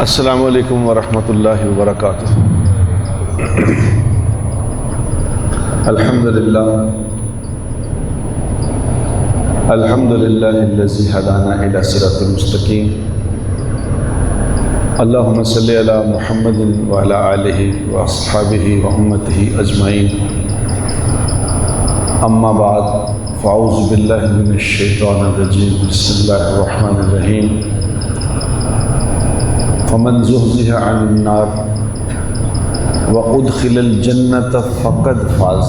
السلام علیکم ورحمۃ اللہ وبرکاتہ۔ الحمد للہ الذی ہدانا الی صراط المستقیم۔ اللہم صلی علی محمد وعلی آلہ واصحابہ وامتہ اجمعین، اما بعد فاعوذ باللہ من الشیطان الرجیم، بسم اللہ الرحمن الرحیم۔ فمن زحزح عن النار وادخل الجنة فقد فاز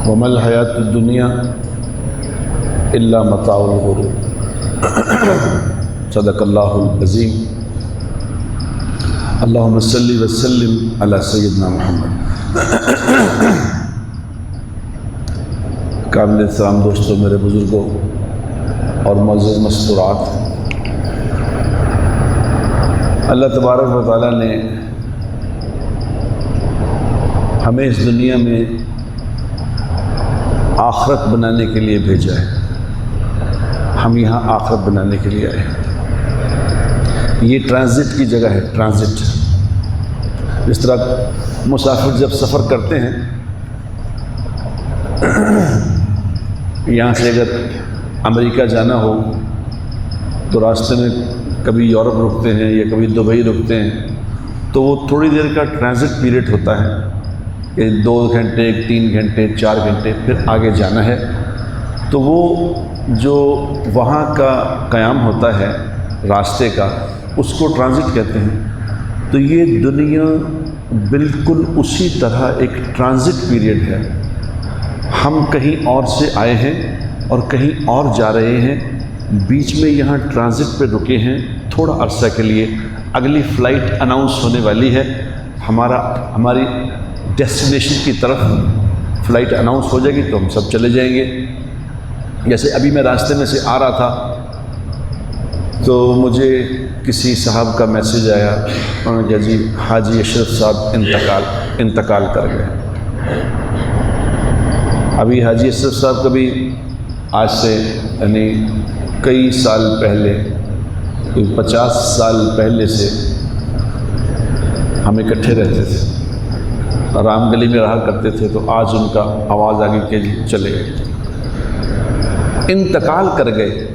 وما الحیاۃ الدنیا الا متاع الغرور۔ صدق اللہ العظیم۔ اللہم صلی وسلم علی سیدنا محمد۔ قابل احترام دوستوں، میرے بزرگوں اور معزز مستورات، اللہ تبارک و تعالیٰ نے ہمیں اس دنیا میں آخرت بنانے کے لیے بھیجا ہے۔ ہم یہاں آخرت بنانے کے لیے آئے ہیں۔ یہ ٹرانزٹ کی جگہ ہے، ٹرانزٹ۔ جس طرح مسافر جب سفر کرتے ہیں، یہاں سے اگر امریکہ جانا ہو تو راستے میں کبھی یورپ رکتے ہیں یا کبھی دبئی رکتے ہیں، تو وہ تھوڑی دیر کا ٹرانزٹ پیریڈ ہوتا ہے کہ 2 گھنٹے 3 گھنٹے 4 گھنٹے پھر آگے جانا ہے۔ تو وہ جو وہاں کا قیام ہوتا ہے راستے کا، اس کو ٹرانزٹ کہتے ہیں۔ تو یہ دنیا بالکل اسی طرح ایک ٹرانزٹ پیریڈ ہے۔ ہم کہیں اور سے آئے ہیں اور کہیں اور جا رہے ہیں، بیچ میں یہاں ٹرانزٹ پہ رکے ہیں تھوڑا عرصہ کے لیے۔ اگلی فلائٹ اناؤنس ہونے والی ہے، ہماری ڈیسٹینیشن کی طرف فلائٹ اناؤنس ہو جائے گی تو ہم سب چلے جائیں گے۔ جیسے ابھی میں راستے میں سے آ رہا تھا تو مجھے کسی صاحب کا میسیج آیا، انہوں نے کہا جی حاجی اشرف صاحب انتقال کر گئے۔ ابھی حاجی اشرف صاحب کبھی آج سے یعنی کئی سال پہلے، 50 سال پہلے سے ہم اکٹھے رہتے تھے، رام گلی میں رہا کرتے تھے۔ تو آج ان کا آواز آگے کے چلے گئے، انتقال کر گئے۔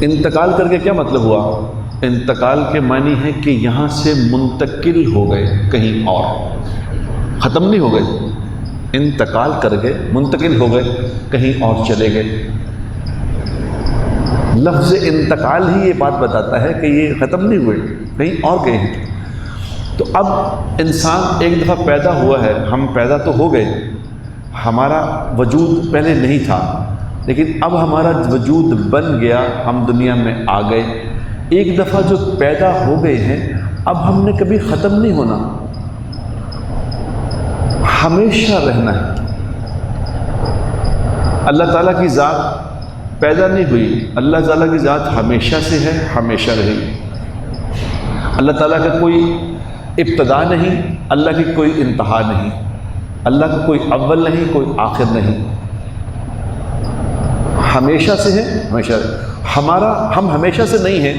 انتقال کر کے کیا مطلب ہوا؟ انتقال کے معنی ہے کہ یہاں سے منتقل ہو گئے کہیں اور، ختم نہیں ہو گئے۔ انتقال کر گئے، منتقل ہو گئے، کہیں اور چلے گئے۔ لفظ انتقال ہی یہ بات بتاتا ہے کہ یہ ختم نہیں ہوئے، کہیں اور گئے ہیں۔ تو اب انسان ایک دفعہ پیدا ہوا ہے، ہم پیدا تو ہو گئے، ہمارا وجود پہلے نہیں تھا، لیکن اب ہمارا وجود بن گیا، ہم دنیا میں آ گئے۔ ایک دفعہ جو پیدا ہو گئے ہیں، اب ہم نے کبھی ختم نہیں ہونا، ہمیشہ رہنا ہے۔ اللہ تعالیٰ کی ذات پیدا نہیں ہوئی، اللہ تعالیٰ کی ذات ہمیشہ سے ہے، ہمیشہ رہے گی۔ اللہ تعالیٰ کا کوئی ابتدا نہیں، اللہ کی کوئی انتہا نہیں، اللہ کا کوئی اول نہیں، کوئی آخر نہیں، ہمیشہ سے ہے، ہمیشہ ہم ہمیشہ سے نہیں ہیں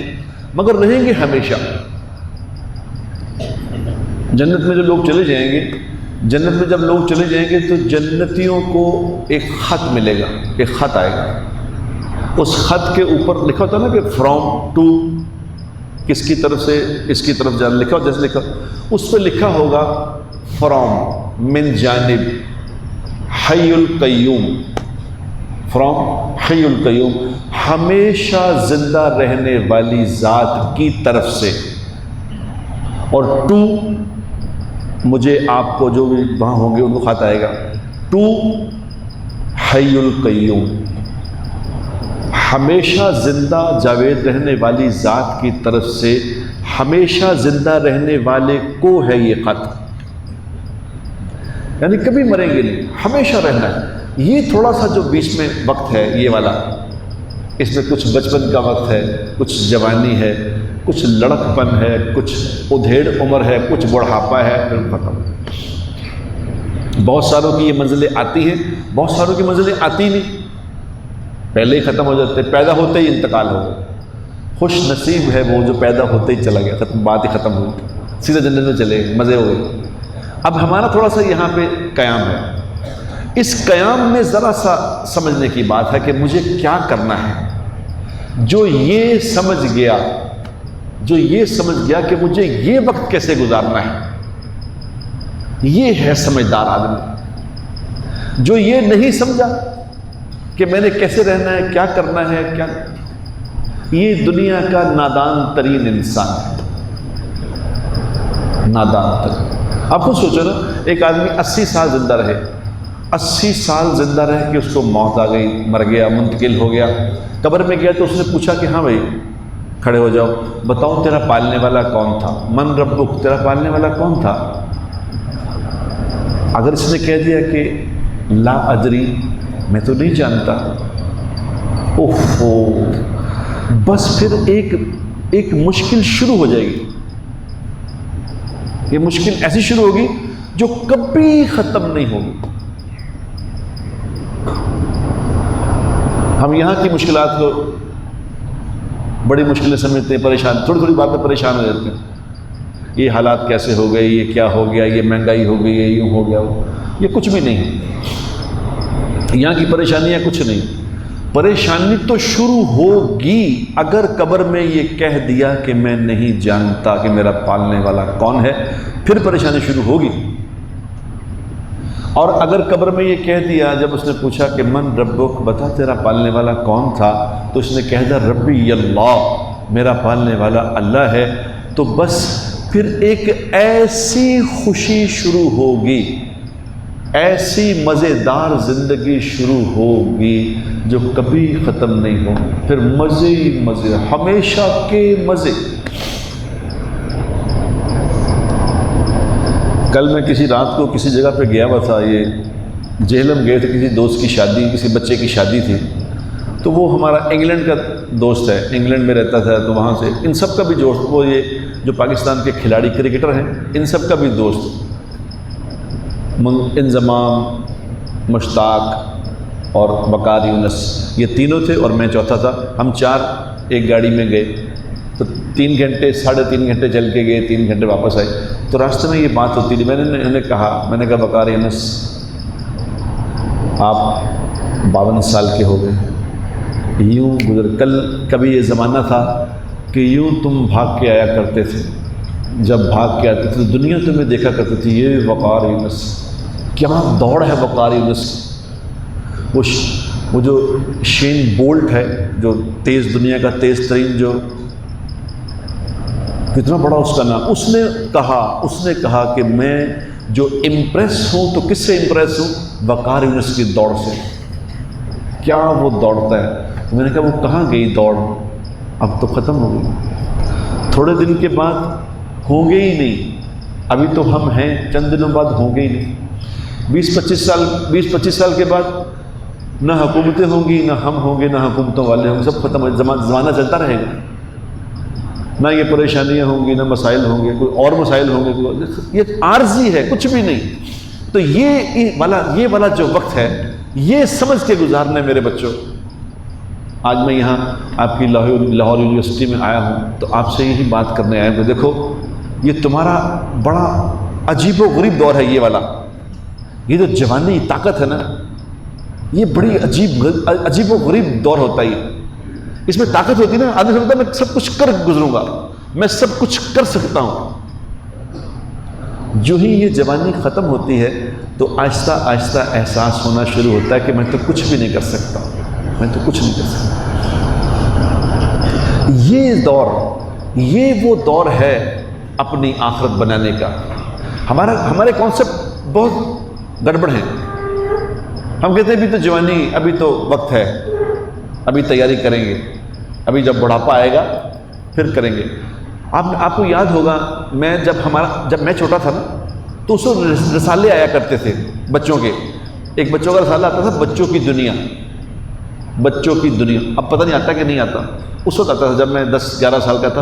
مگر رہیں گے ہمیشہ۔ جنت میں جو لوگ چلے جائیں گے، جنت میں جب لوگ چلے جائیں گے تو جنتیوں کو ایک خط ملے گا، ایک خط آئے گا۔ اس خط کے اوپر لکھا ہوتا ہے نا کہ فرام ٹو، کس کی طرف سے اس کی طرف جانا، لکھا ہو جیسے لکھا، اس پہ لکھا ہوگا فرام من جانب حی القیوم، فرام حی القیوم، ہمیشہ زندہ رہنے والی ذات کی طرف سے، اور ٹو مجھے آپ کو جو بھی وہاں ہوں گے ان کو خط آئے گا، ٹو حی القیوم، ہمیشہ زندہ جاوید رہنے والی ذات کی طرف سے، ہمیشہ زندہ رہنے والے کو ہے یہ خط، یعنی کبھی مریں گے نہیں، ہمیشہ رہنا ہے۔ یہ تھوڑا سا جو بیچ میں وقت ہے یہ والا، اس میں کچھ بچپن کا وقت ہے، کچھ جوانی ہے، کچھ لڑک پن ہے، کچھ ادھیڑ عمر ہے، کچھ بڑھاپا ہے، پھر ختم۔ بہت ساروں کی یہ منزلیں آتی ہیں، بہت ساروں کی منزلیں آتی نہیں، پہلے ہی ختم ہو جاتے، پیدا ہوتے ہی انتقال ہو گئے۔ خوش نصیب ہے وہ جو پیدا ہوتے ہی چلا گیا، بات ہی ختم ہوئی، سیدھا جنت میں چلے گئے، مزے ہو گئے۔ اب ہمارا تھوڑا سا یہاں پہ قیام ہے، اس قیام میں ذرا سا سمجھنے کی بات ہے کہ مجھے کیا کرنا ہے۔ جو یہ سمجھ گیا کہ مجھے یہ وقت کیسے گزارنا ہے، یہ ہے سمجھدار آدمی۔ جو یہ نہیں سمجھا کہ میں نے کیسے رہنا ہے، کیا کرنا ہے، کیا، یہ دنیا کا نادان ترین انسان ہے، نادان ترین۔ آپ خود سوچو نا، ایک آدمی 80 سال زندہ رہے، 80 سال زندہ رہ کے اس کو موت آ گئی، مر گیا، منتقل ہو گیا، قبر میں گیا تو اس نے پوچھا کہ ہاں بھائی کھڑے ہو جاؤ، بتاؤ تیرا پالنے والا کون تھا، من ربک، تیرا پالنے والا کون تھا؟ اگر اس نے کہہ دیا کہ لا ادری، میں تو نہیں جانتا، اوفو، بس پھر ایک مشکل شروع ہو جائے گی۔ یہ مشکل ایسی شروع ہوگی جو کبھی ختم نہیں ہوگی۔ ہم یہاں کی مشکلات کو بڑی مشکلیں سمجھتے ہیں، پریشان، تھوڑی تھوڑی بات میں پریشان ہو جاتے ہیں۔ یہ حالات کیسے ہو گئے، یہ کیا ہو گیا، یہ مہنگائی ہو گئی ہے، یوں ہو گیا، یہ کچھ بھی نہیں ہے، یہاں کی پریشانیاں کچھ نہیں۔ پریشانی تو شروع ہوگی اگر قبر میں یہ کہہ دیا کہ میں نہیں جانتا کہ میرا پالنے والا کون ہے، پھر پریشانی شروع ہوگی۔ اور اگر قبر میں یہ کہہ دیا، جب اس نے پوچھا کہ من ربک، بتا تیرا پالنے والا کون تھا، تو اس نے کہہ دیا ربی اللہ، میرا پالنے والا اللہ ہے، تو بس پھر ایک ایسی خوشی شروع ہوگی، ایسی مزیدار زندگی شروع ہوگی جو کبھی ختم نہیں ہو، پھر مزے ہی مزے، ہمیشہ کے مزے۔ کل میں کسی رات کو کسی جگہ پہ گیا ہوا تھا، یہ جہلم گئے تھے، کسی دوست کی شادی، کسی بچے کی شادی تھی، تو وہ ہمارا انگلینڈ کا دوست ہے، انگلینڈ میں رہتا تھا، تو وہاں سے ان سب کا بھی دوست، وہ یہ جو پاکستان کے کھلاڑی کرکٹر ہیں ان سب کا بھی دوست، انضمام، مشتاق اور وقار یونس، یہ تینوں تھے اور میں چوتھا تھا۔ ہم چار ایک گاڑی میں گئے، تو 3 گھنٹے 3.5 گھنٹے چل کے گئے، 3 گھنٹے واپس آئے، تو راستے میں یہ بات ہوتی تھی۔ میں نے انہیں کہا وقار یونس، آپ 52 سال کے ہو گئے، یوں گزر، کبھی یہ زمانہ تھا کہ یوں تم بھاگ کے آیا کرتے تھے، جب بھاگ کے آتے تھے تو دنیا تمہیں دیکھا کرتی تھی، یہ وقار یونس، کیا دوڑ ہے وقار یونس، وہ جو شین بولٹ ہے، جو تیز، دنیا کا تیز ترین، جو کتنا بڑا اس کا نام، اس نے کہا کہ میں جو امپریس ہوں تو کس سے امپریس ہوں؟ وقار یونس کی دوڑ سے، کیا وہ دوڑتا ہے۔ تو میں نے کہا وہ کہاں گئی دوڑ، اب تو ختم ہو گئی، تھوڑے دن کے بعد ہوں گے ہی نہیں، ابھی تو ہم ہیں، چند دنوں بعد ہوں گے ہی نہیں، 20-25 سال کے بعد نہ حکومتیں ہوں گی، نہ ہم ہوں گے، نہ حکومتوں والے ہوں گے، سب ختم ہو، زمانہ چلتا رہے گا، نہ یہ پریشانیاں ہوں گی، نہ مسائل ہوں گے، کوئی اور مسائل ہوں گے، یہ عارضی ہے، کچھ بھی نہیں۔ تو یہ والا جو وقت ہے، یہ سمجھ کے گزارنا ہے میرے بچوں۔ آج میں یہاں آپ کی لاہور یونیورسٹی میں آیا ہوں تو آپ سے یہی بات کرنے آیا ہوں کہ دیکھو، یہ تمہارا بڑا عجیب و غریب دور ہے، یہ والا، یہ جو جوانی طاقت ہے نا، یہ بڑی عجیب و غریب دور ہوتا ہے۔ اس میں طاقت ہوتی ہے نا، آدمی سمجھتا ہے میں سب کچھ کر گزروں گا، میں سب کچھ کر سکتا ہوں۔ جو ہی یہ جوانی ختم ہوتی ہے تو آہستہ آہستہ احساس ہونا شروع ہوتا ہے کہ میں تو کچھ بھی نہیں کر سکتا، میں تو کچھ نہیں کر سکتا۔ یہ وہ دور ہے اپنی آخرت بنانے کا۔ ہمارے کانسیپٹ بہت گڑبڑ ہیں۔ ہم کہتے ہیں ابھی تو جوانی، ابھی تو وقت ہے، ابھی تیاری کریں گے، ابھی جب بڑھاپا آئے گا پھر کریں گے۔ آپ کو یاد ہوگا، جب میں چھوٹا تھا نا تو اس وقت رسالے آیا کرتے تھے بچوں کے، ایک بچوں کا رسالہ آتا تھا، بچوں کی دنیا، اب پتہ نہیں آتا کہ نہیں آتا، اس وقت آتا تھا جب میں 10-11 سال کا تھا۔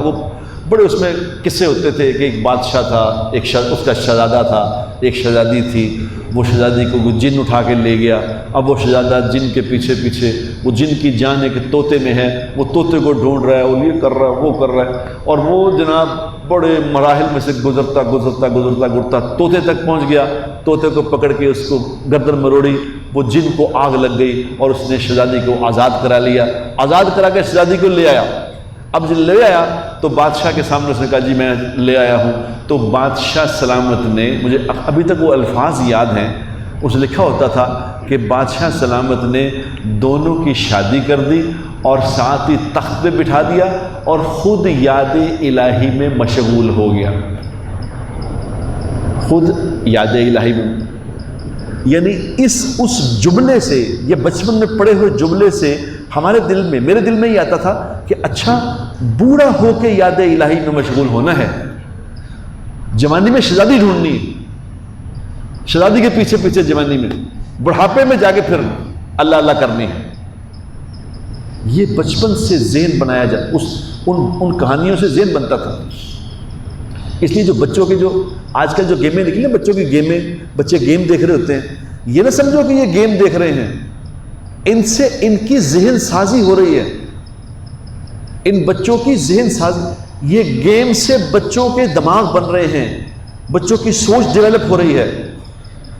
بڑے اس میں قصے ہوتے تھے کہ ایک بادشاہ تھا، اس کا شہزادہ تھا، ایک شہزادی تھی، وہ شہزادی کو جن اٹھا کے لے گیا۔ اب وہ شہزادہ جن کے پیچھے پیچھے، وہ جن کی جان ہے کہ طوطے میں ہے، وہ طوطے کو ڈھونڈ رہا ہے، وہ یہ کر رہا ہے، وہ کر رہا ہے، اور وہ جناب بڑے مراحل میں سے گزرتا طوطے تک پہنچ گیا۔ طوطے کو پکڑ کے اس کو گردن مروڑی، وہ جن کو آگ لگ گئی اور اس نے شہزادی کو آزاد کرا لیا۔ آزاد کرا کے شہزادی کو لے آیا۔ اب جب لے آیا تو بادشاہ کے سامنے اس نے کہا جی میں لے آیا ہوں۔ تو بادشاہ سلامت نے، مجھے ابھی تک وہ الفاظ یاد ہیں، اس لکھا ہوتا تھا کہ بادشاہ سلامت نے دونوں کی شادی کر دی اور ساتھ ہی تخت پہ بٹھا دیا اور خود یاد الہی میں مشغول ہو گیا۔ خود یاد الہی میں، یعنی اس جملے سے، یہ بچپن میں پڑھے ہوئے جملے سے ہمارے دل میں، میرے دل میں یہ آتا تھا کہ اچھا بوڑھا ہو کے یاد الہی میں مشغول ہونا ہے، جوانی میں شہزادی ڈھونڈنی ہے، شہزادی کے پیچھے پیچھے جوانی میں، بڑھاپے میں جا کے پھر اللہ اللہ کرنی ہے۔ یہ بچپن سے ذہن بنایا جائے، ان کہانیوں سے ذہن بنتا تھا۔ اس لیے جو بچوں کے جو آج کل جو گیمیں نکلی ہیں، بچوں کی گیمیں، بچے گیم دیکھ رہے ہوتے ہیں، یہ نہ سمجھو کہ یہ گیم دیکھ رہے ہیں، ان سے ان کی ذہن سازی ہو رہی ہے، ان بچوں کی ذہن سازی، یہ گیم سے بچوں کے دماغ بن رہے ہیں، بچوں کی سوچ ڈیولپ ہو رہی ہے۔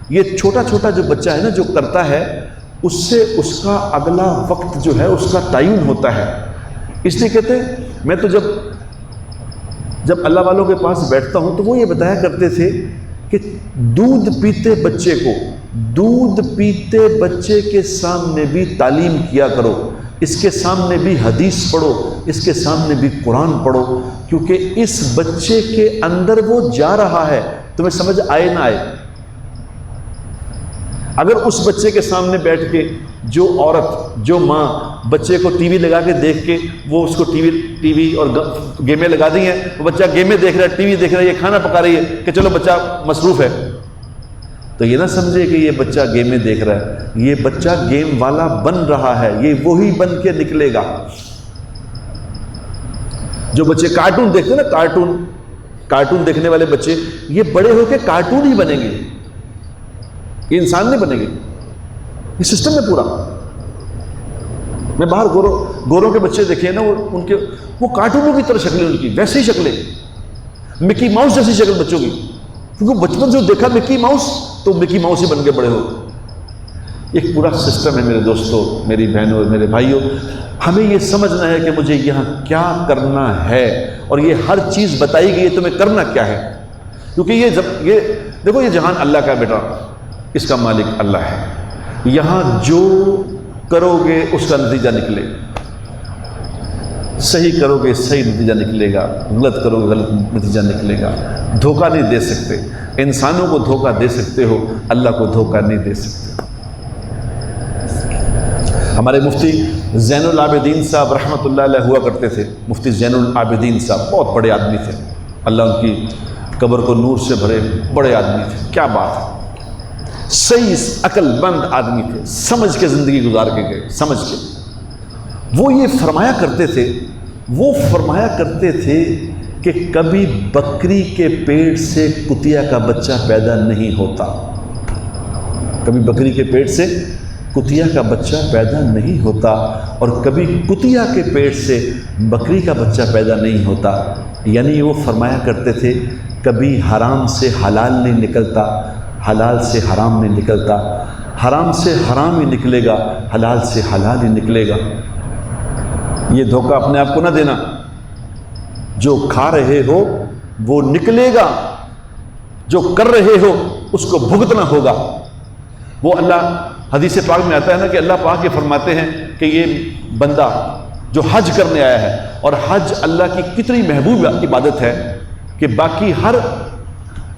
یہ چھوٹا چھوٹا جو بچہ ہے نا جو کرتا ہے، اس سے اس کا اگلا وقت جو ہے اس کا تعین ہوتا ہے۔ اس لیے کہتے ہیں، میں تو جب اللہ والوں کے پاس بیٹھتا ہوں تو وہ یہ بتایا کرتے تھے کہ دودھ پیتے بچے کے سامنے بھی تعلیم کیا کرو، اس کے سامنے بھی حدیث پڑھو، اس کے سامنے بھی قرآن پڑھو، کیونکہ اس بچے کے اندر وہ جا رہا ہے، تمہیں سمجھ آئے نہ آئے۔ اگر اس بچے کے سامنے بیٹھ کے جو عورت، جو ماں بچے کو ٹی وی لگا کے دیکھ کے، وہ اس کو ٹی وی اور گیمیں لگا دی ہیں، وہ بچہ گیمیں دیکھ رہا ہے، ٹی وی دیکھ رہا ہے، یہ کھانا پکا رہی ہے کہ چلو بچہ مصروف ہے، تو یہ نہ سمجھے کہ یہ بچہ گیمیں دیکھ رہا ہے، یہ بچہ گیم والا بن رہا ہے، یہ وہی بن کے نکلے گا۔ جو بچے کارٹون دیکھتے ہیں نا، کارٹون دیکھنے والے بچے، یہ بڑے ہو کے کارٹون ہی بنیں گے، یہ انسان نہیں بنے گے، یہ سسٹم ہے پورا۔ میں باہر گوروں کے بچے دیکھے نا، وہ کارٹونوں کی طرح شکلیں، ان کی ویسی شکلیں، مکی ماؤس جیسی شکل بچوں کی، کیونکہ بچپن سے دیکھا مکی ماؤس تو مکی ماؤس ہی بن کے بڑے ہو۔ ایک پورا سسٹم ہے میرے دوستوں، میری بہنوں، میرے بھائیوں، ہمیں یہ سمجھنا ہے کہ مجھے یہاں کیا کرنا ہے، اور یہ ہر چیز بتائی گئی ہے تمہیں کرنا کیا ہے، کیونکہ یہ دیکھو، یہ جہان اللہ کا بیٹا، اس کا مالک اللہ ہے، یہاں جو کرو گے اس کا نتیجہ نکلے گا، صحیح کرو گے صحیح نتیجہ نکلے گا، غلط کرو گے غلط نتیجہ نکلے گا۔ دھوکہ نہیں دے سکتے، انسانوں کو دھوکہ دے سکتے ہو، اللہ کو دھوکہ نہیں دے سکتے۔ ہمارے مفتی زین العابدین صاحب رحمۃ اللہ علیہ ہوا کرتے تھے، مفتی زین العابدین صاحب بہت بڑے آدمی تھے، اللہ ان کی قبر کو نور سے بھرے، بڑے آدمی تھے، کیا بات ہے، صحیح عقل بند آدمی تھے، سمجھ کے زندگی گزار کے گئے، سمجھ کے۔ وہ یہ فرمایا کرتے تھے کہ کبھی بکری کے پیٹ سے کتیا کا بچہ پیدا نہیں ہوتا، کبھی بکری کے پیٹ سے کتیا کا بچہ پیدا نہیں ہوتا، اور کبھی کتیا کے پیٹ سے بکری کا بچہ پیدا نہیں ہوتا۔ یعنی وہ فرمایا کرتے تھے کبھی حرام سے حلال نہیں نکلتا، حلال سے حرام نہیں نکلتا، حرام سے حرام ہی نکلے گا، حلال سے حلال ہی نکلے گا۔ یہ دھوکہ اپنے آپ کو نہ دینا، جو کھا رہے ہو وہ نکلے گا، جو کر رہے ہو اس کو بھگتنا ہوگا۔ وہ اللہ حدیث پاک میں آتا ہے نا کہ اللہ پاک یہ فرماتے ہیں کہ یہ بندہ جو حج کرنے آیا ہے، اور حج اللہ کی کتنی محبوب عبادت ہے کہ باقی ہر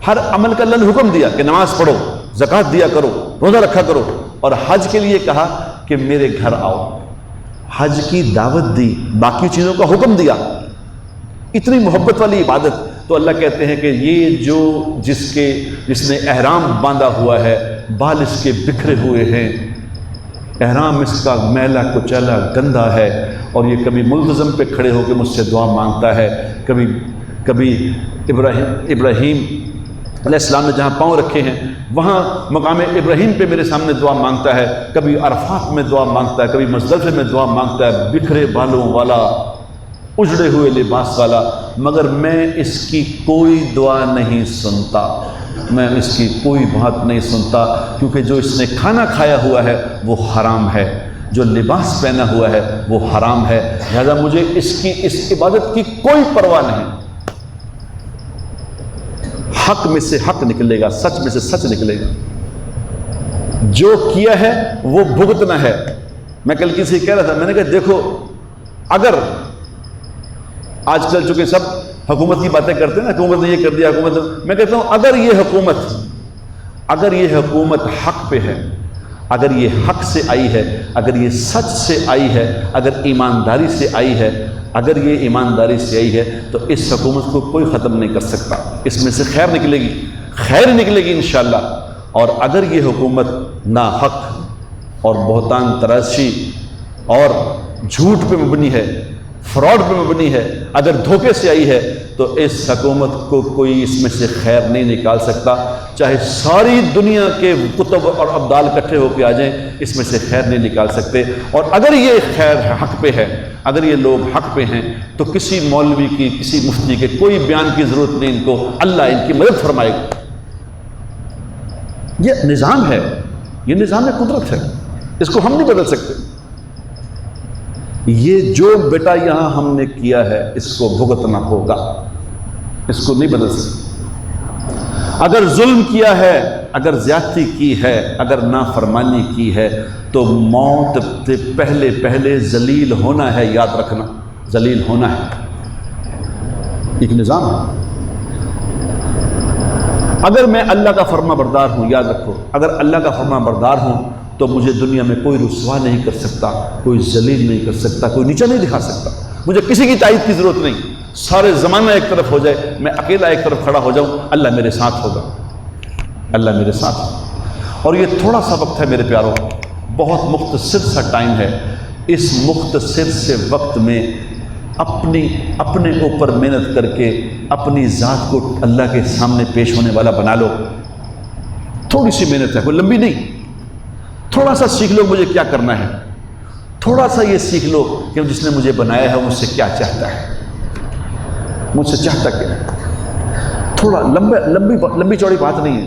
عمل کا اللہ نے حکم دیا کہ نماز پڑھو، زکوٰۃ دیا کرو، روزہ رکھا کرو، اور حج کے لیے کہا کہ میرے گھر آؤ، حج کی دعوت دی، باقی چیزوں کا حکم دیا، اتنی محبت والی عبادت۔ تو اللہ کہتے ہیں کہ یہ جو جس نے احرام باندھا ہوا ہے، بال اس کے بکھرے ہوئے ہیں، احرام اس کا میلا کچیلا گندا ہے، اور یہ کبھی ملتزم پہ کھڑے ہو کے مجھ سے دعا مانگتا ہے، کبھی کبھی ابراہیم علیہ السلام نے جہاں پاؤں رکھے ہیں وہاں مقام ابراہیم پہ میرے سامنے دعا مانگتا ہے، کبھی عرفات میں دعا مانگتا ہے، کبھی مزدلفے میں دعا مانگتا ہے، بکھرے بالوں والا، اجڑے ہوئے لباس والا، مگر میں اس کی کوئی دعا نہیں سنتا، میں اس کی کوئی بات نہیں سنتا، کیونکہ جو اس نے کھانا کھایا ہوا ہے وہ حرام ہے، جو لباس پہنا ہوا ہے وہ حرام ہے، لہذا مجھے اس عبادت کی کوئی پرواہ نہیں۔ حق میں سے حق نکلے گا، سچ میں سے سچ نکلے گا، جو کیا ہے وہ بھگتنا ہے۔ میں کل کسی سے کہہ رہا تھا، میں نے کہا دیکھو، اگر آج کل چونکہ سب حکومت کی باتیں کرتے ہیں نا، حکومت نے یہ کر دیا، حکومت نے، میں کہتا ہوں اگر یہ حکومت حق پہ ہے، اگر یہ حق سے آئی ہے، اگر یہ سچ سے آئی ہے، اگر ایمانداری سے آئی ہے، اگر یہ ایمانداری سے آئی ہے تو اس حکومت کو کوئی ختم نہیں کر سکتا، اس میں سے خیر نکلے گی، خیر نکلے گی انشاءاللہ۔ اور اگر یہ حکومت ناحق اور بہتان تراشی اور جھوٹ پہ مبنی ہے، فراڈ پہ مبنی ہے، اگر دھوکے سے آئی ہے تو اس حکومت کو کوئی اس میں سے خیر نہیں نکال سکتا، چاہے ساری دنیا کے کتب اور ابدال اکٹھے ہو کے آ جائیں، اس میں سے خیر نہیں نکال سکتے۔ اور اگر یہ خیر حق پہ ہے، اگر یہ لوگ حق پہ ہیں تو کسی مولوی کی، کسی مفتی کے کوئی بیان کی ضرورت نہیں، ان کو اللہ ان کی مدد فرمائے گا۔ یہ نظام ہے، یہ نظام قدرت ہے، اس کو ہم نہیں بدل سکتے۔ یہ جو بیٹا یہاں ہم نے کیا ہے اس کو بھگتنا ہوگا، اس کو نہیں بدل سکتے۔ اگر ظلم کیا ہے، اگر زیادتی کی ہے، اگر نافرمانی کی ہے تو موت سے پہلے ذلیل ہونا ہے، یاد رکھنا، ذلیل ہونا ہے، ایک نظام ہے۔ اگر میں اللہ کا فرما بردار ہوں، یاد رکھو، اگر اللہ کا فرما بردار ہوں تو مجھے دنیا میں کوئی رسوا نہیں کر سکتا، کوئی ذلیل نہیں کر سکتا، کوئی نیچا نہیں دکھا سکتا، مجھے کسی کی تائید کی ضرورت نہیں۔ سارے زمانہ ایک طرف ہو جائے، میں اکیلا ایک طرف کھڑا ہو جاؤں، اللہ میرے ساتھ ہوگا، اللہ میرے ساتھ ہوگا۔ اور یہ تھوڑا سا وقت ہے میرے پیاروں، بہت مختصر سا ٹائم ہے، اس مختصر سے وقت میں اپنے اوپر محنت کر کے اپنی ذات کو اللہ کے سامنے پیش ہونے والا بنا لو۔ تھوڑی سی محنت ہے، کوئی لمبی نہیں، تھوڑا سا سیکھ لو مجھے کیا کرنا ہے، تھوڑا سا یہ سیکھ لو کہ جس نے مجھے بنایا ہے مجھ سے کیا چاہتا ہے، مجھ سے چاہتا کیا ہے۔ تھوڑا لمبی چوڑی بات نہیں ہے،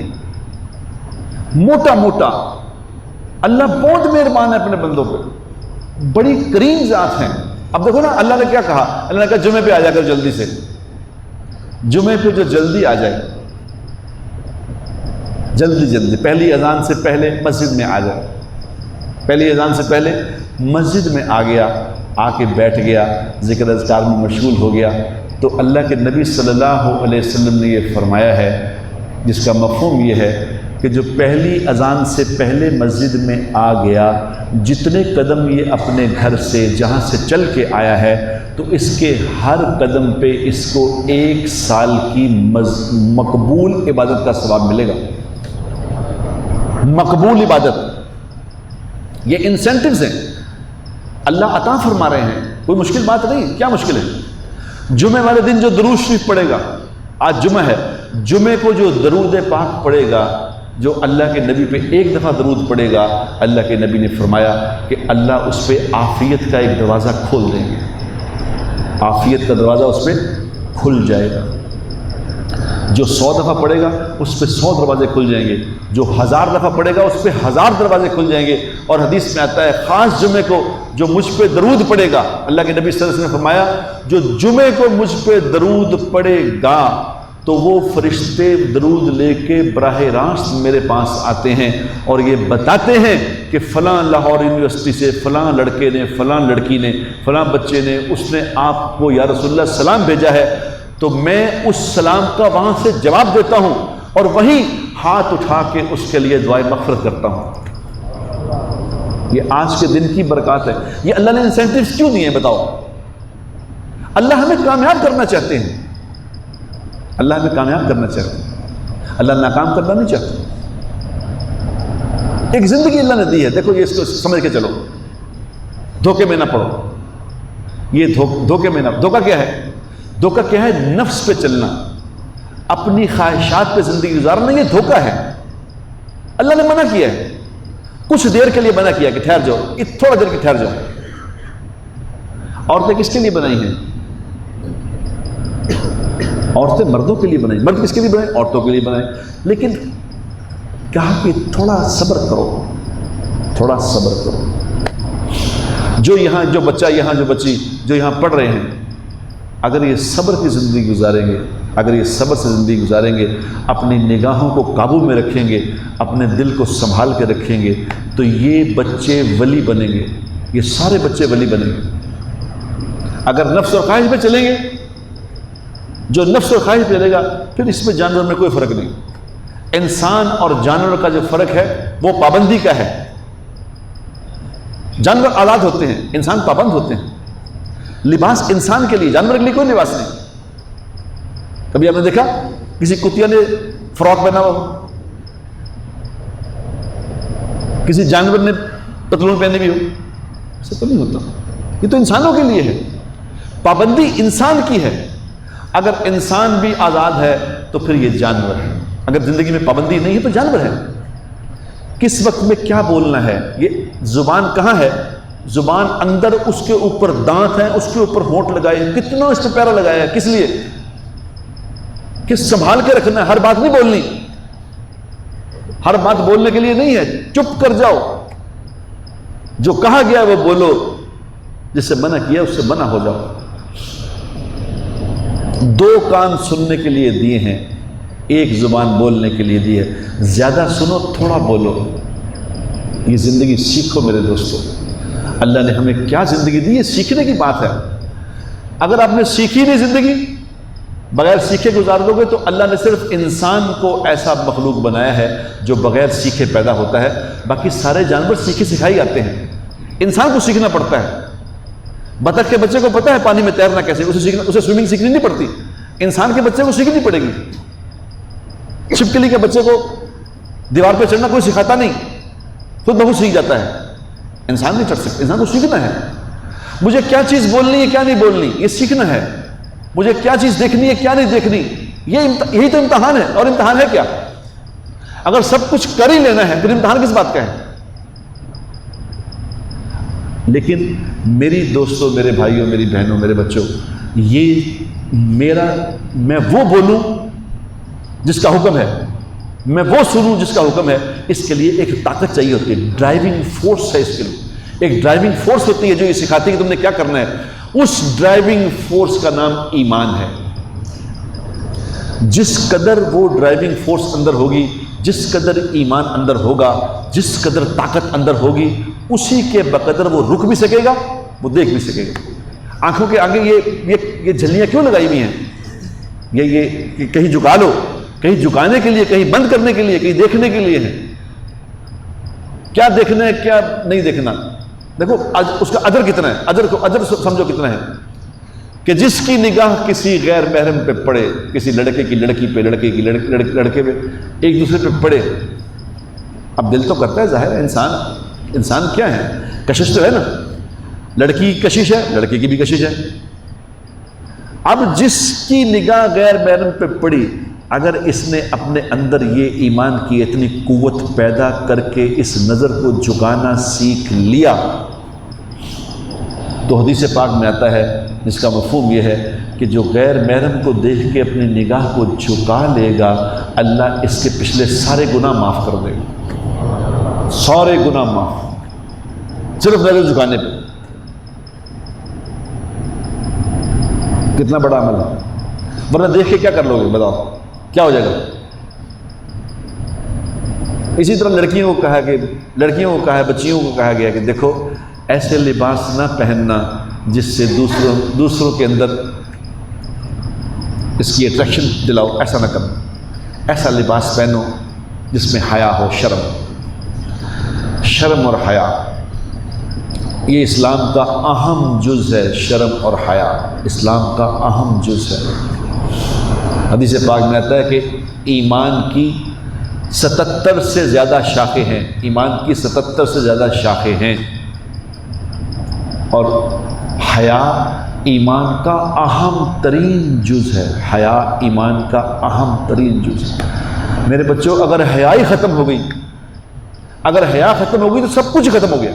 موٹا موٹا۔ اللہ بہت مہربان ہے اپنے بندوں پہ، بڑی کریم ذات ہیں۔ اب دیکھو نا، اللہ نے کیا کہا، اللہ نے کہا جمعے پہ آ جا کر جلدی سے، جمعے پہ جو جلدی آ جائے، جلدی پہلی اذان سے پہلے مسجد میں آ جائے، پہلی اذان سے پہلے مسجد میں آ گیا، آ کے بیٹھ گیا، ذکر اذکار میں مشغول ہو گیا، تو اللہ کے نبی صلی اللہ علیہ وسلم نے یہ فرمایا ہے، جس کا مفہوم یہ ہے کہ جو پہلی اذان سے پہلے مسجد میں آ گیا، جتنے قدم یہ اپنے گھر سے جہاں سے چل کے آیا ہے تو اس کے ہر قدم پہ اس کو 1 سال کی مقبول عبادت کا ثواب ملے گا۔ مقبول عبادت، یہ انسینٹیوز ہیں، اللہ عطا فرما رہے ہیں، کوئی مشکل بات نہیں۔ کیا مشکل ہے؟ جمعے والے دن جو درود شریف پڑھے گا، آج جمعہ ہے، جمعے کو جو درود پاک پڑھے گا، جو اللہ کے نبی پہ 1 دفعہ درود پڑھے گا، اللہ کے نبی نے فرمایا کہ اللہ اس پہ عافیت کا ایک دروازہ کھول دیں گے، عافیت کا دروازہ اس پہ کھل جائے گا۔ جو 100 دفعہ پڑھے گا اس پہ 100 دروازے کھل جائیں گے، جو 1000 دفعہ پڑھے گا اس پہ 1000 دروازے کھل جائیں گے۔ اور حدیث میں آتا ہے خاص جمعے کو جو مجھ پہ درود پڑھے گا، اللہ کے نبی صلی اللہ علیہ وسلم نے فرمایا جو جمعے کو مجھ پہ درود پڑھے گا تو وہ فرشتے درود لے کے براہ راست میرے پاس آتے ہیں اور یہ بتاتے ہیں کہ فلاں لاہور یونیورسٹی سے فلاں لڑکے نے، فلاں لڑکی نے، فلاں بچے نے، اس نے آپ کو یا رسول اللہ سلام بھیجا ہے، تو میں اس سلام کا وہاں سے جواب دیتا ہوں اور وہیں ہاتھ اٹھا کے اس کے لیے دعائے مغفرت کرتا ہوں۔ یہ آج کے دن کی برکات ہے۔ یہ اللہ نے انسینٹیوز کیوں دیے ہیں بتاؤ؟ اللہ ہمیں کامیاب کرنا چاہتے ہیں، اللہ ہمیں کامیاب کرنا چاہتے ہیں، اللہ ناکام کرنا نہیں چاہتے۔ ایک زندگی اللہ نے دی ہے، دیکھو یہ اس کو سمجھ کے چلو، دھوکے میں نہ پڑو، یہ دھوکے میں نہ، دھوکہ کیا ہے؟ دھوکہ کیا ہے؟ نفس پہ چلنا، اپنی خواہشات پہ زندگی گزارنا، یہ دھوکہ ہے۔ اللہ نے منع کیا ہے، کچھ دیر کے لیے منع کیا کہ ٹھہر جاؤ، تھوڑا دیر کے ٹھہر جاؤ۔ عورتیں کس کے لیے بنائی ہیں؟ عورتیں مردوں کے لیے بنائی، مرد کس کے لیے بنائے؟ عورتوں کے لیے بنائے، لیکن کہا کہ تھوڑا صبر کرو، تھوڑا صبر کرو۔ جو بچہ یہاں جو بچی جو یہاں پڑھ رہے ہیں، اگر یہ صبر کی زندگی گزاریں گے، اگر یہ صبر سے زندگی گزاریں گے، اپنی نگاہوں کو قابو میں رکھیں گے، اپنے دل کو سنبھال کے رکھیں گے، تو یہ بچے ولی بنیں گے، یہ سارے بچے ولی بنیں گے۔ اگر نفس اور خواہش پہ چلیں گے، جو نفس اور خواہش پہ چلے گا، پھر اس میں جانور میں کوئی فرق نہیں۔ انسان اور جانور کا جو فرق ہے وہ پابندی کا ہے۔ جانور آزاد ہوتے ہیں، انسان پابند ہوتے ہیں۔ لباس انسان کے لیے، جانور کے لیے کوئی لباس نہیں۔ کبھی آپ نے دیکھا کسی کتیا نے فراک پہنا ہو، کسی جانور نے پتلون پہنے بھی ہو؟ ایسا تو نہیں ہوتا۔ یہ تو انسانوں کے لیے ہے، پابندی انسان کی ہے۔ اگر انسان بھی آزاد ہے تو پھر یہ جانور ہے۔ اگر زندگی میں پابندی نہیں ہے تو جانور ہے۔ کس وقت میں کیا بولنا ہے؟ یہ زبان کہاں ہے؟ زبان اندر، اس کے اوپر دانت ہے، اس کے اوپر ہونٹ لگائے، کتنا اس پہ پیرا لگایا ہے، کس لیے؟ کہ سنبھال کے رکھنا ہے، ہر بات نہیں بولنی، ہر بات بولنے کے لیے نہیں ہے، چپ کر جاؤ، جو کہا گیا وہ بولو، جس سے منع کیا اس سے منع ہو جاؤ۔ دو کان سننے کے لیے دیے ہیں، ایک زبان بولنے کے لیے دی ہے۔ زیادہ سنو، تھوڑا بولو، یہ زندگی سیکھو میرے دوستو۔ اللہ نے ہمیں کیا زندگی دی ہے، سیکھنے کی بات ہے۔ اگر آپ نے سیکھی نہیں زندگی، بغیر سیکھے گزار دو گے، تو اللہ نے صرف انسان کو ایسا مخلوق بنایا ہے جو بغیر سیکھے پیدا ہوتا ہے، باقی سارے جانور سیکھے سکھائی آتے ہیں، انسان کو سیکھنا پڑتا ہے۔ بطخ کے بچے کو پتہ ہے پانی میں تیرنا کیسے، اسے سوئمنگ سیکھنی نہیں پڑتی، انسان کے بچے کو سیکھنی پڑے گی۔ چھپکلی کے بچے کو دیوار پہ چڑھنا کوئی سکھاتا نہیں، خود بخود سیکھ جاتا ہے۔ انسان نہیں چڑھ سکتا، انسان کو سیکھنا ہے۔ مجھے کیا چیز بولنی ہے، کیا نہیں بولنی، یہ سیکھنا ہے۔ مجھے کیا چیز دیکھنی ہے، کیا نہیں دیکھنی، یہی تو امتحان ہے۔ اور امتحان ہے کیا؟ اگر سب کچھ کر ہی لینا ہے، پھر امتحان کس بات کا ہے؟ لیکن میری دوستوں، میرے بھائیوں، میری بہنوں، میرے بچوں، میں وہ بولوں جس کا حکم ہے، میں وہ سنوں جس کا حکم ہے، اس کے لیے ایک طاقت چاہیے ہوتی ہے، ڈرائیونگ فورس ہے اس کے لیے۔ ایک ڈرائیونگ فورس ہوتی ہے جو یہ سکھاتی ہے کہ تم نے کیا کرنا ہے۔ اس ڈرائیونگ فورس کا نام ایمان ہے۔ جس قدر وہ ڈرائیونگ فورس اندر ہوگی، جس قدر ایمان اندر ہوگا، جس قدر طاقت اندر ہوگی، اسی کے بقدر وہ رک بھی سکے گا، وہ دیکھ بھی سکے گا۔ آنکھوں کے آگے یہ جھلیاں کیوں لگائی ہوئی ہیں؟ یہ کہیں جھکا لو، کہیں جھکانے کے لیے، کہیں بند کرنے کے لیے، کہیں دیکھنے کے لیے ہے۔ کیا دیکھنا ہے، کیا نہیں دیکھنا؟ دیکھو اس کا اجر کتنا ہے، اجر سمجھو کتنا ہے کہ جس کی نگاہ کسی غیر محرم پہ پڑے، کسی لڑکے کی لڑکی پہ، لڑکے کی لڑکے پہ، ایک دوسرے پہ پڑے، اب دل تو کرتا ہے، ظاہر ہے، انسان کیا ہے، کشش تو ہے نا، لڑکی کی کشش ہے، لڑکے کی بھی کشش ہے۔ اب جس کی نگاہ غیر محرم پہ پڑی، اگر اس نے اپنے اندر یہ ایمان کی اتنی قوت پیدا کر کے اس نظر کو جھکانا سیکھ لیا، تو حدیث پاک میں آتا ہے، جس کا مفہوم یہ ہے کہ جو غیر محرم کو دیکھ کے اپنی نگاہ کو جھکا لے گا، اللہ اس کے پچھلے سارے گناہ معاف کر دے گا، سارے گناہ معاف، صرف نظر جھکانے پہ۔ کتنا بڑا عمل ہے، ورنہ دیکھ کے کیا کر لو گے، بتاؤ کیا ہو جائے گا؟ اسی طرح لڑکیوں کو کہا ہے، بچیوں کو کہا گیا کہ دیکھو ایسے لباس نہ پہننا جس سے دوسروں کے اندر اس کی اٹریکشن دلاؤ، ایسا نہ کرنا، ایسا لباس پہنو جس میں حیا ہو، شرم اور حیا، یہ اسلام کا اہم جز ہے۔ شرم اور حیا اسلام کا اہم جز ہے۔ حدیث پاک میں آتا ہے کہ ایمان کی 77 سے زیادہ شاخیں ہیں، ایمان کی 77 سے زیادہ شاخیں ہیں، اور حیا ایمان کا اہم ترین جز ہے، حیا ایمان کا اہم ترین جز ہے۔ میرے بچوں، اگر حیا ہی ختم ہو گئی، اگر حیا ختم ہو گئی تو سب کچھ ختم ہو گیا،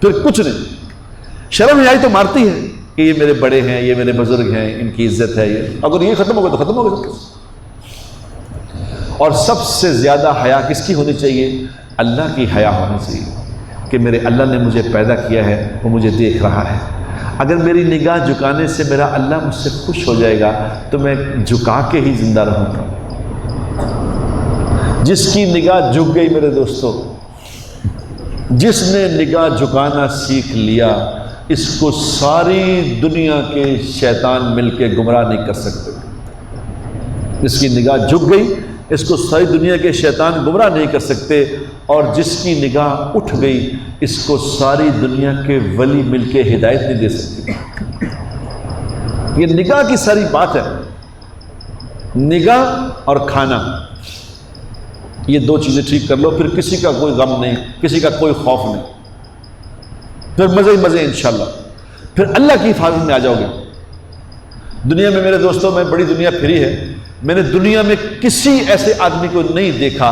پھر کچھ نہیں۔ شرم حیا تو مارتی ہے کہ یہ میرے بڑے ہیں، یہ میرے بزرگ ہیں، ان کی عزت ہے، یہ اگر یہ ختم ہو گیا تو ختم ہو گیا سب کچھ۔ اور سب سے زیادہ حیا کس کی ہونی چاہیے؟ اللہ کی حیا ہونی چاہیے کہ میرے اللہ نے مجھے پیدا کیا ہے، وہ مجھے دیکھ رہا ہے۔ اگر میری نگاہ جھکانے سے میرا اللہ مجھ سے خوش ہو جائے گا تو میں جھکا کے ہی زندہ رہوں گا۔ جس کی نگاہ جھک گئی میرے دوستو، جس نے نگاہ جھکانا سیکھ لیا، اس کو ساری دنیا کے شیطان مل کے گمراہ نہیں کر سکتے۔ جس کی نگاہ جھک گئی، اس کو ساری دنیا کے شیطان گمراہ نہیں کر سکتے، اور جس کی نگاہ اٹھ گئی، اس کو ساری دنیا کے ولی مل کے ہدایت نہیں دے سکتے۔ یہ نگاہ کی ساری بات ہے، نگاہ اور کھانا، یہ دو چیزیں ٹھیک کر لو، پھر کسی کا کوئی غم نہیں، کسی کا کوئی خوف نہیں، پھر مزے ہی مزے انشاءاللہ، پھر اللہ کی حفاظت میں آ جاؤ گے۔ دنیا میں میرے دوستوں، میں بڑی دنیا پھری ہے، میں نے دنیا میں کسی ایسے آدمی کو نہیں دیکھا،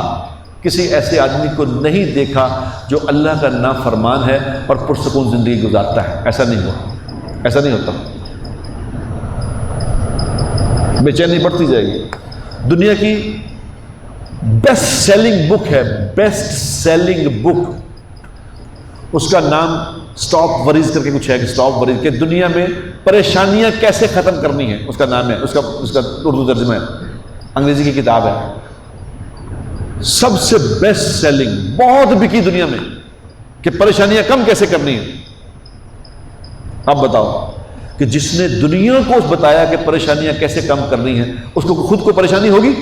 کسی ایسے آدمی کو نہیں دیکھا جو اللہ کا نافرمان ہے اور پرسکون زندگی گزارتا ہے۔ ایسا نہیں ہوا، ایسا نہیں ہوتا۔ بے چینی بڑھتی جائے گی۔ دنیا کی بیسٹ سیلنگ بک ہے، بیسٹ سیلنگ بک، اس کا نام سٹاپ وریز کر کے کچھ ہے، کہ سٹاپ وریز، کہ دنیا میں پریشانیاں کیسے ختم کرنی ہے، اس کا نام ہے، اس کا اردو ترجمہ ہے، انگریزی کی کتاب ہے، سب سے بیسٹ سیلنگ، بہت بکی دنیا میں، کہ پریشانیاں کم کیسے کرنی ہے۔ اب بتاؤ کہ جس نے دنیا کو بتایا کہ پریشانیاں کیسے کم کرنی ہیں، اس کو خود کو پریشانی ہوگی؟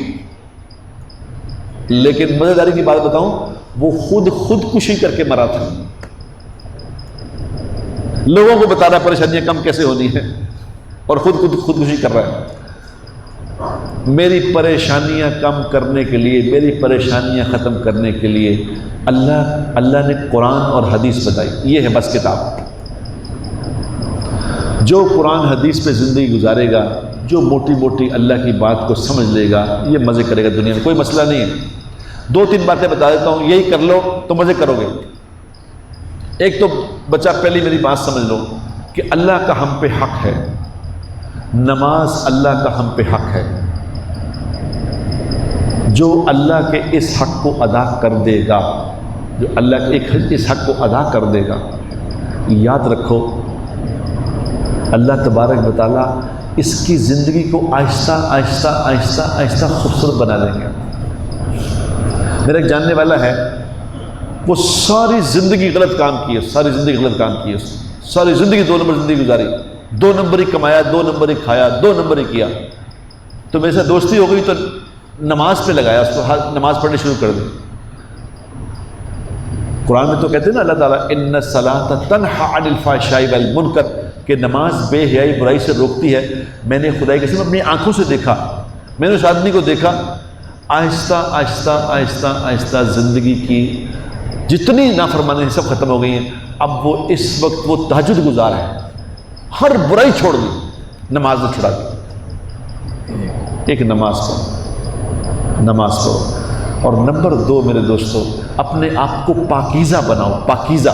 لیکن مزیداری کی بات بتاؤں، وہ خودکشی کر کے مرا تھا۔ لوگوں کو بتا رہا ہے پریشانیاں کم کیسے ہونی ہے، اور خودکشی کر رہا ہے۔ میری پریشانیاں کم کرنے کے لیے، میری پریشانیاں ختم کرنے کے لیے اللہ نے قرآن اور حدیث بتائی، یہ ہے بس کتاب۔ جو قرآن حدیث پہ زندگی گزارے گا، جو موٹی موٹی اللہ کی بات کو سمجھ لے گا، یہ مزے کرے گا دنیا میں، کوئی مسئلہ نہیں ہے۔ دو تین باتیں بتا دیتا ہوں، یہی کر لو تو مزے کرو گے۔ ایک تو بچہ پہلی میری بات سمجھ لو کہ اللہ کا ہم پہ حق ہے، نماز اللہ کا ہم پہ حق ہے۔ جو اللہ کے اس حق کو ادا کر دے گا، جو اللہ کے اس حق کو ادا کر دے گا، یاد رکھو اللہ تبارک و تعالیٰ اس کی زندگی کو آہستہ آہستہ آہستہ آہستہ خوبصورت بنا دیں گے۔ میرا ایک جاننے والا ہے، وہ ساری زندگی غلط کام کیے، ساری زندگی غلط کام کیے، ساری زندگی 2 نمبر زندگی گزاری، 2 نمبر ہی کمایا، 2 نمبر ہی کھایا، 2 نمبر ہی کیا۔ تو میرے ساتھ دوستی ہو گئی تو نماز پہ لگایا اس کو، نماز پڑھنی شروع کر دی۔ قرآن میں تو کہتے ہیں نا اللہ تعالیٰ ان الصلاۃ تنہی عن الفحشاء والمنکر، کہ نماز بے حیائی برائی سے روکتی ہے۔ میں نے خدا کی قسم اپنی آنکھوں سے دیکھا، میں نے اس آدمی کو دیکھا، آہستہ آہستہ آہستہ آہستہ زندگی کی جتنی نافرمانی سب ختم ہو گئی ہیں۔ اب وہ اس وقت وہ تہجد گزار ہے، ہر برائی چھوڑ دی، نماز نے چھڑا دی۔ ایک نماز پڑھو، نماز پڑھو۔ اور نمبر 2 میرے دوستو، اپنے آپ کو پاکیزہ بناؤ، پاکیزہ،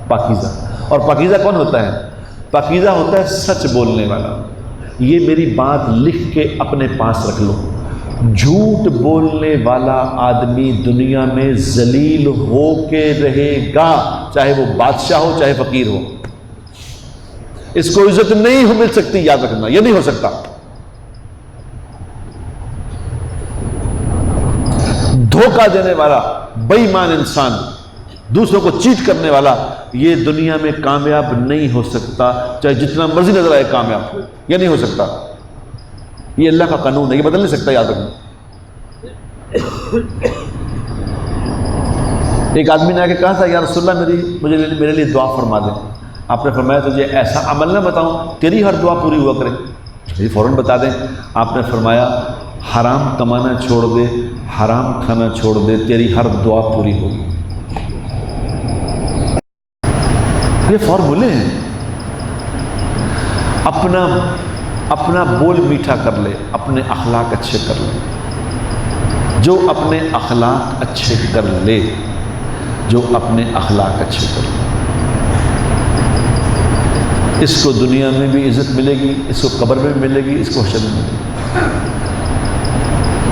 پاکیزہ۔ اور پاکیزہ کون ہوتا ہے؟ پاکیزہ ہوتا ہے سچ بولنے والا۔ یہ میری بات لکھ کے اپنے پاس رکھ لو، جھوٹ بولنے والا آدمی دنیا میں ذلیل ہو کے رہے گا، چاہے وہ بادشاہ ہو چاہے فقیر ہو۔ اس کو عزت نہیں مل سکتی، یاد رکھنا، یہ نہیں ہو سکتا۔ دھوکہ دینے والا، بے ایمان انسان، دوسروں کو چیٹ کرنے والا، یہ دنیا میں کامیاب نہیں ہو سکتا، چاہے جتنا مرضی نظر آئے کامیاب، یہ نہیں ہو سکتا۔ یہ اللہ کا قانون ہے، یہ بدل نہیں سکتا، یاد رکھنا۔ ایک آدمی نے آ کے کہا تھا یا رسول اللہ میرے لیے دعا فرما دیں۔ آپ نے فرمایا تجھے ایسا عمل نہ بتاؤں تیری ہر دعا پوری ہوا کرے، مجھے فوراً بتا دیں۔ آپ نے فرمایا حرام کمانا چھوڑ دے، حرام کھانا چھوڑ دے، تیری ہر دعا پوری ہوگی۔ یہ فارمولے ہیں، اپنا بول میٹھا کر لے، اپنے اخلاق اچھے کر لے۔ جو اپنے اخلاق اچھے کر لے، جو اپنے اخلاق اچھے کر لے، اس کو دنیا میں بھی عزت ملے گی، اس کو قبر میں بھی ملے گی، اس کو حشر میں ملے گی۔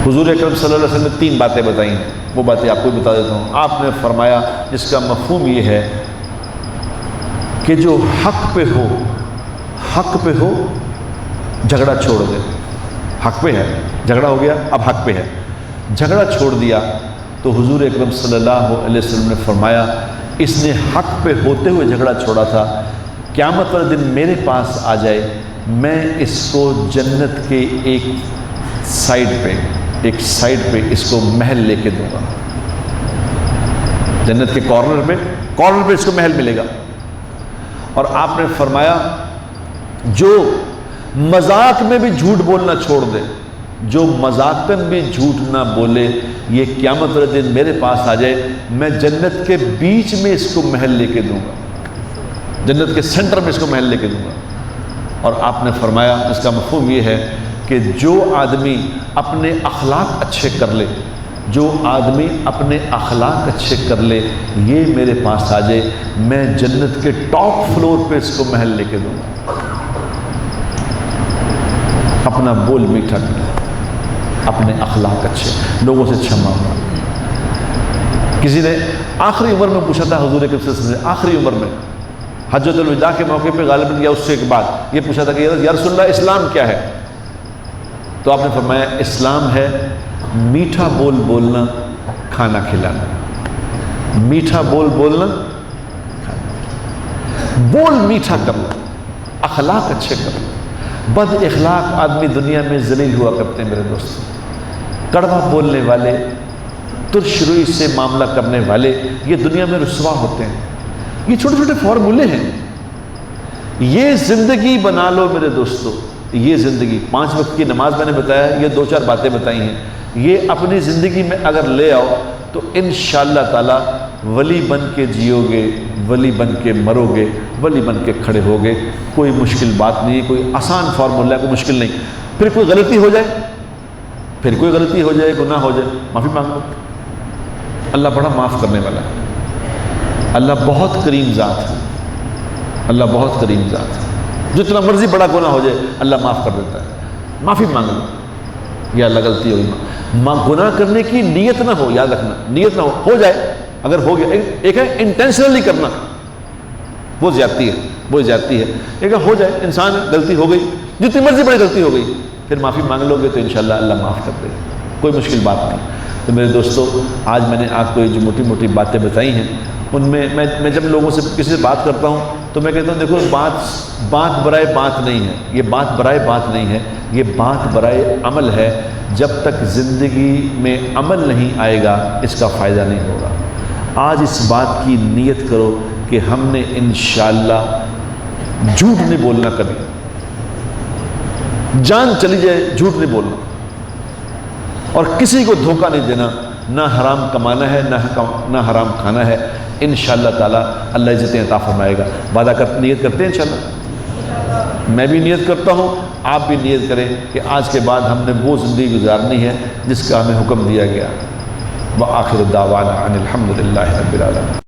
حضور اکرم صلی اللہ علیہ وسلم نے 3 باتیں بتائیں ہیں، وہ باتیں آپ کو بھی بتا دیتا ہوں۔ آپ نے فرمایا، جس کا مفہوم یہ ہے کہ جو حق پہ ہو جھگڑا چھوڑ دے۔ حق پہ ہے، جھگڑا ہو گیا، اب حق پہ ہے، جھگڑا چھوڑ دیا تو حضور اکرم صلی اللہ علیہ وسلم نے فرمایا، اس نے حق پہ ہوتے ہوئے جھگڑا چھوڑا تھا، قیامت والے دن میرے پاس آ جائے، میں اس کو جنت کے ایک سائڈ پہ اس کو محل لے کے دوں گا۔ جنت کے کارنر پہ اس کو محل ملے گا۔ اور آپ نے فرمایا، جو مذاق میں بھی جھوٹ بولنا چھوڑ دے، جو مذاقاً بھی جھوٹ نہ بولے، یہ قیامت والے دن میرے پاس آ جائے، میں جنت کے بیچ میں اس کو محل لے کے دوں گا، جنت کے سینٹر میں اس کو محل لے کے دوں گا۔ اور آپ نے فرمایا، اس کا مفہوم یہ ہے کہ جو آدمی اپنے اخلاق اچھے کر لے، جو آدمی اپنے اخلاق اچھے کر لے، یہ میرے پاس آ جائے، میں جنت کے ٹاپ فلور پہ اس کو محل لے کے دوں گا۔ اپنا بول میٹھا کرے، اپنے اخلاق اچھے، لوگوں سے اچھا معاملہ۔ کسی نے آخری عمر میں پوچھا تھا حضور کے سے، آخری عمر میں حجۃ الوداع کے موقع پہ غالباً یا اس سے ایک بعد یہ پوچھا تھا کہ یا رسول اللہ اسلام کیا ہے؟ تو آپ نے فرمایا، اسلام ہے میٹھا بول بولنا، کھانا کھلانا۔ میٹھا بول بولنا، بول میٹھا کرنا، اخلاق اچھے کرنا۔ بد اخلاق آدمی دنیا میں ذلیل ہوا کرتے ہیں میرے دوستوں، کڑوا بولنے والے، ترش روئی سے معاملہ کرنے والے، یہ دنیا میں رسوا ہوتے ہیں۔ یہ چھوٹے چھوٹے فارمولے ہیں، یہ زندگی بنا لو میرے دوستو، یہ زندگی 5 وقت کی نماز میں نے بتایا، یہ 2-4 باتیں بتائی ہیں، یہ اپنی زندگی میں اگر لے آؤ تو انشاءاللہ تعالی ولی بن کے جیو گے، ولی بن کے مرو گے، ولی بن کے کھڑے ہوگے۔ کوئی مشکل بات نہیں ہے، کوئی آسان فارمولہ ہے، کوئی مشکل نہیں۔ پھر کوئی غلطی ہو جائے، گناہ ہو جائے، معافی مانگ لو، اللہ بڑا معاف کرنے والا ہے، اللہ بہت کریم ذات ہے، اللہ بہت کریم ذات ہے۔ جتنا مرضی بڑا گناہ ہو جائے اللہ معاف کر دیتا ہے، معافی مانگ لو، یا اللہ غلطی ہوئی، گناہ کرنے کی نیت نہ ہو، یاد رکھنا، نیت نہ ہو جائے، اگر ہو گیا، ایک ہے انٹینشنلی کرنا، وہ زیادتی ہے، ایک ہو جائے، انسان غلطی ہو گئی، جتنی مرضی بڑی غلطی ہو گئی، پھر معافی مانگ لو گے تو انشاءاللہ اللہ معاف کر دے گا، کوئی مشکل بات نہیں۔ تو میرے دوستو، آج میں نے آپ کو یہ جو موٹی موٹی باتیں بتائی ہیں، ان میں میں جب لوگوں سے کسی سے بات کرتا ہوں تو میں کہتا ہوں، دیکھو بات برائے بات نہیں ہے، یہ بات برائے بات نہیں ہے، یہ بات برائے عمل ہے۔ جب تک زندگی میں عمل نہیں آئے گا اس کا فائدہ نہیں ہوگا۔ آج اس بات کی نیت کرو کہ ہم نے انشاءاللہ جھوٹ نہیں بولنا، کبھی جان چلی جائے جھوٹ نہیں بولنا، اور کسی کو دھوکہ نہیں دینا، نہ حرام کمانا ہے، نہ حرام کھانا ہے۔ انشاءاللہ تعالی اللہ عزت عطا فرمائے گا۔ نیت کرتے ہیں انشاءاللہ، میں بھی نیت کرتا ہوں، آپ بھی نیت کریں کہ آج کے بعد ہم نے وہ زندگی گزارنی ہے جس کا ہمیں حکم دیا گیا۔ وآخر دعوانا ان الحمد للہ رب العالمین۔